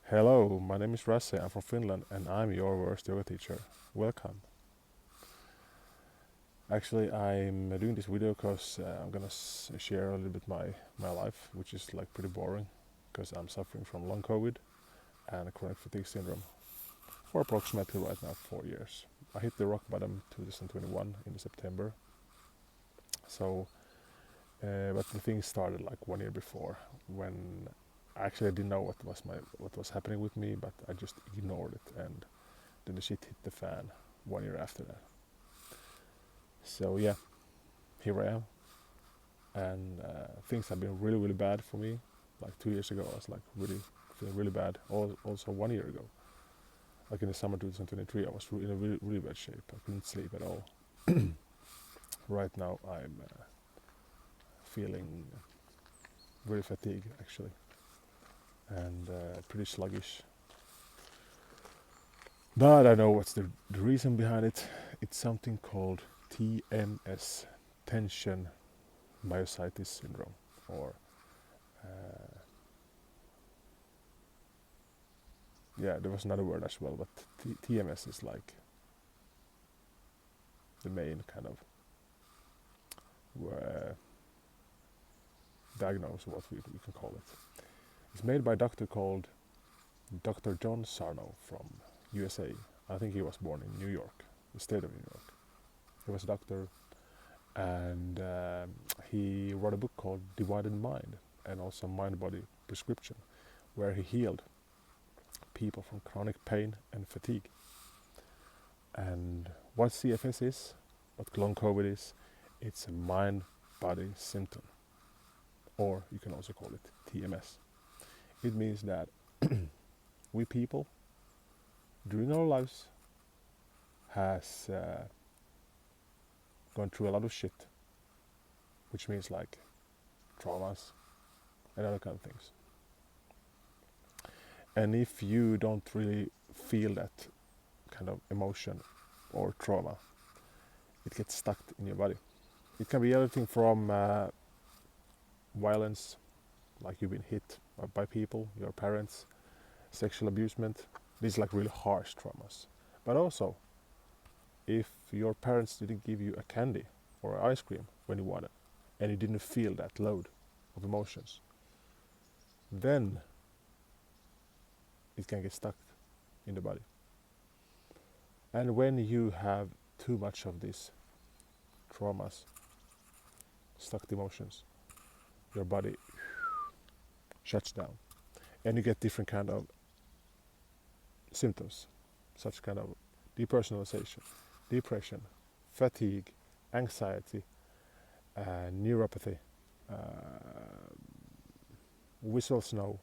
Hello, my name is Rasse, I'm from Finland and I'm your worst yoga teacher. Welcome. Actually, I'm doing this video because I'm gonna share a little bit my life, which is like pretty boring because I'm suffering from long COVID and chronic fatigue syndrome for approximately right now 4 years. I hit the rock bottom 2021 in September. So, but the thing started like 1 year before when actually I didn't know what was happening with me, but I just ignored it, and then the shit hit the fan 1 year after that. So yeah, here I am, and things have been really bad for me. Like 2 years ago, I was like really feeling really bad. Also 1 year ago, like in the summer 2023, I was in a really bad shape. I couldn't sleep at all. Right now, I'm feeling very fatigued actually, and pretty sluggish. But I know what's the reason behind it. It's something called TMS, tension myositis syndrome, or yeah, there was another word as well, but TMS is like the main kind of diagnose, what we can call it. It's made by a doctor called Dr. John Sarno from USA. I think he was born in New York, the state of New York. He was a doctor, and he wrote a book called Divided Mind, and also Mind-Body Prescription, where he healed people from chronic pain and fatigue. And what CFS is, what long COVID is, it's a mind-body symptom, or you can also call it TMS. It means that we people, during our lives, has gone through a lot of shit, which means like traumas and other kind of things. And if you don't really feel that kind of emotion or trauma, it gets stuck in your body. It can be anything from violence, like you've been hit by people, your parents, sexual abusement. These like really harsh traumas. But also, if your parents didn't give you a candy or ice cream when you wanted, and you didn't feel that load of emotions, then it can get stuck in the body. And when you have too much of these traumas, stuck emotions, your body shuts down, and you get different kind of symptoms, such kind of depersonalization, depression, fatigue, anxiety, neuropathy, whistle snow,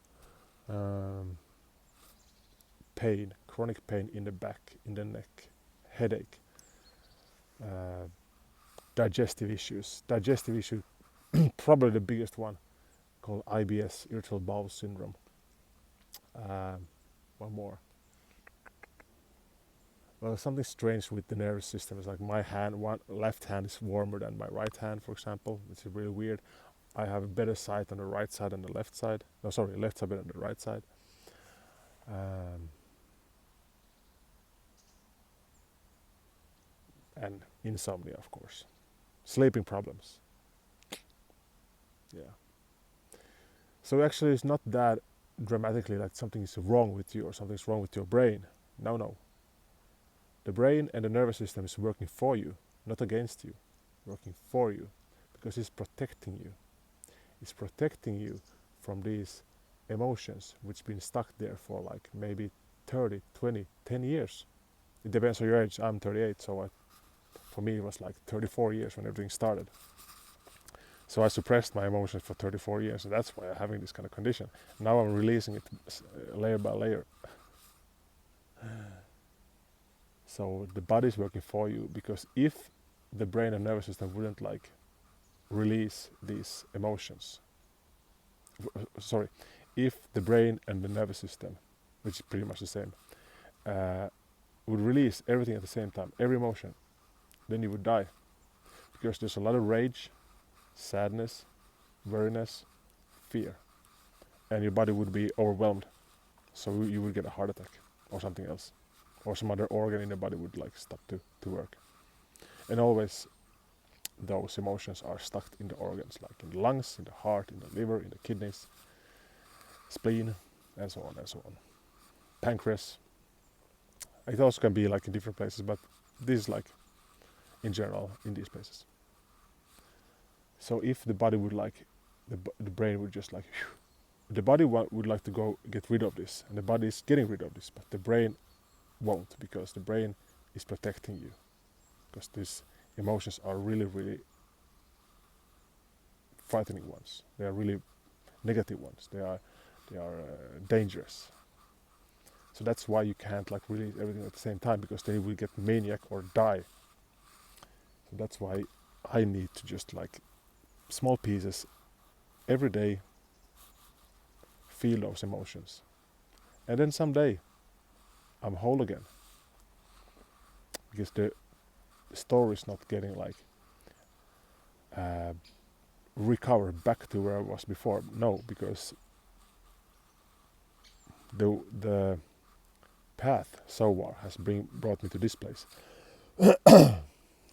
pain, chronic pain in the back, in the neck, headache, digestive issues. Digestive issue, probably the biggest one, called IBS, irritable bowel syndrome. One more. Well, something strange with the nervous system is like my hand, one left hand is warmer than my right hand, for example. It's really weird. I have a better sight on the right side than the left side. No, sorry, left side better than the right side. And insomnia, of course. Sleeping problems. Yeah. So actually it's not that dramatically like something is wrong with you or something's wrong with your brain. No. The brain and the nervous system is working for you, not against you. Working for you, because it's protecting you. It's protecting you from these emotions which been stuck there for like maybe 30, 20, 10 years. It depends on your age. I'm 38, so for me it was like 34 years when everything started. So I suppressed my emotions for 34 years, and that's why I'm having this kind of condition. Now I'm releasing it layer by layer. So the body's working for you, because if the brain and nervous system wouldn't like release these emotions, if the brain and the nervous system, which is pretty much the same, would release everything at the same time, every emotion, then you would die. Because there's a lot of rage, sadness, weariness, fear, and your body would be overwhelmed. So you would get a heart attack or something else, or some other organ in the body would like stop to work. And always those emotions are stuck in the organs, like in the lungs, in the heart, in the liver, in the kidneys, spleen, and so on and so on. Pancreas. It also can be like in different places, but this is like in general in these places. So if the body would like, the brain would just like, the body would like to go get rid of this, and the body is getting rid of this, but the brain won't, because the brain is protecting you, because these emotions are really, really frightening ones. They are really negative ones. They are dangerous. So that's why you can't like release everything at the same time, because they will get maniac or die. So that's why I need to just like small pieces every day, feel those emotions, and then someday I'm whole again, because the story is not getting like recovered back to where I was before. No, because the path so far has brought me to this place.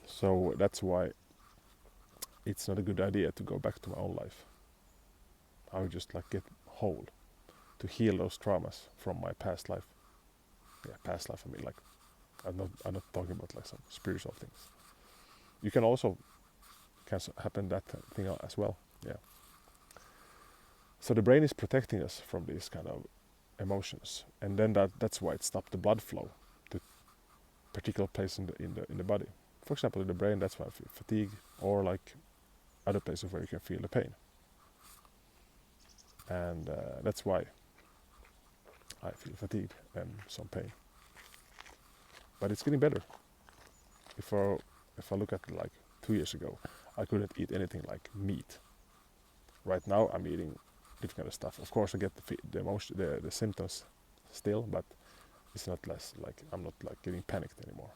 So that's why it's not a good idea to go back to my own life. I would just like get whole, to heal those traumas from my past life. Yeah, past life. I mean, like I'm not talking about like some spiritual things. You can also happen that thing as well. Yeah. So the brain is protecting us from these kind of emotions, and then that's why it stopped the blood flow to particular place in the body. For example, in the brain, that's why I feel fatigue, or like other places where you can feel the pain. And that's why I feel fatigue and some pain. But it's getting better. If I look at like 2 years ago, I couldn't eat anything like meat. Right now, I'm eating different kind of stuff. Of course, I get the symptoms still, but it's not less like I'm not like getting panicked anymore.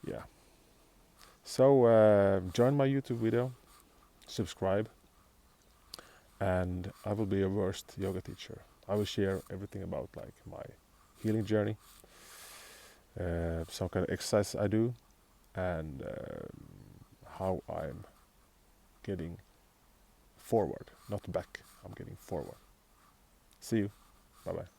Yeah. So join my YouTube video, subscribe, and I will be your worst yoga teacher. I will share everything about like my healing journey, some kind of exercise I do, and how I'm getting forward, not back. I'm getting forward. See you. Bye bye.